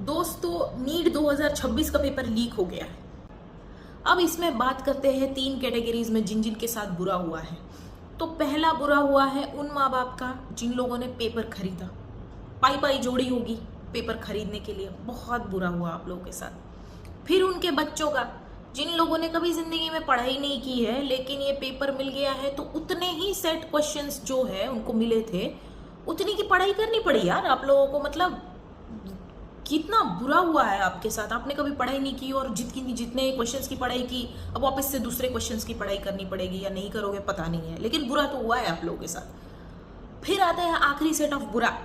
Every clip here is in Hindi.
दोस्तों, नीट 2026 का पेपर लीक हो गया है। अब इसमें बात करते हैं 3 कैटेगरीज में जिन जिन के साथ बुरा हुआ है। तो पहला बुरा हुआ है उन माँ बाप का जिन लोगों ने पेपर खरीदा, पाई पाई जोड़ी होगी पेपर खरीदने के लिए, बहुत बुरा हुआ आप लोगों के साथ। फिर उनके बच्चों का जिन लोगों ने कभी जिंदगी में पढ़ाई नहीं की है लेकिन ये पेपर मिल गया है तो उतने ही सेट क्वेश्चंस जो है उनको मिले थे, उतनी की पढ़ाई करनी पड़ी यार आप लोगों को। मतलब कितना बुरा हुआ है आपके साथ। आपने कभी पढ़ाई नहीं की और जितने क्वेश्चंस की पढ़ाई की अब वापस से दूसरे क्वेश्चंस की पढ़ाई करनी पड़ेगी, या नहीं करोगे पता नहीं है, लेकिन बुरा तो हुआ है आप लोगों के साथ। फिर आता है आखिरी सेट ऑफ बुरा।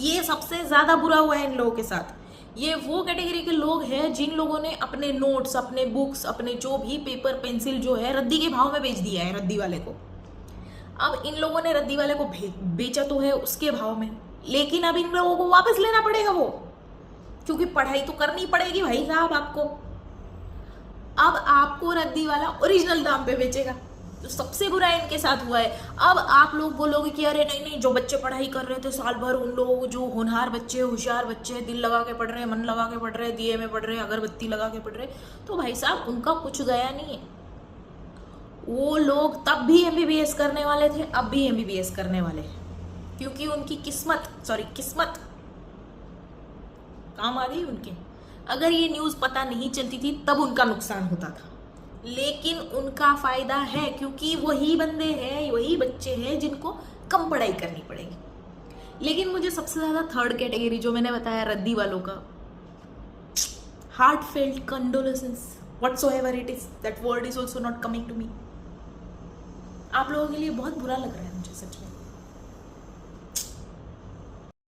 ये सबसे ज्यादा बुरा हुआ है इन लोगों के साथ। ये वो कैटेगरी के लोग हैं जिन लोगों ने अपने नोट्स, अपने बुक्स, अपने जो भी पेपर पेंसिल जो है रद्दी के भाव में बेच दिया है रद्दी वाले को। अब इन लोगों ने रद्दी वाले को बेचा तो है उसके भाव में, लेकिन अब इन लोगों को वापस लेना पड़ेगा वो, क्योंकि पढ़ाई तो करनी पड़ेगी भाई साहब आपको। अब आपको रद्दी वाला ओरिजिनल दाम पे बेचेगा। तो सबसे बुरा इनके साथ हुआ है। अब आप लोग बोलोगे कि अरे नहीं नहीं, जो बच्चे पढ़ाई कर रहे थे साल भर, उन लोग जो होनहार बच्चे, होशियार बच्चे, दिल लगा के पढ़ रहे, मन लगा के पढ़ रहे, दिए में पढ़ रहे, अगरबत्ती लगा के पढ़ रहे, तो भाई साहब उनका कुछ गया नहीं है। वो लोग तब भी एमबीबीएस करने वाले थे, अब भी एमबीबीएस करने वाले हैं, क्योंकि उनकी किस्मत काम आ गई उनके। अगर ये न्यूज़ पता नहीं चलती थी तब उनका नुकसान होता था, लेकिन उनका फायदा है क्योंकि वही बंदे हैं, वही बच्चे हैं जिनको कम पढ़ाई करनी पड़ेगी। लेकिन मुझे सबसे ज्यादा थर्ड कैटेगरी जो मैंने बताया रद्दी वालों का, heartfelt condolences whatsoever it is, that word is also not coming to me. आप लोगों के लिए बहुत बुरा लग रहा है मुझे सच में।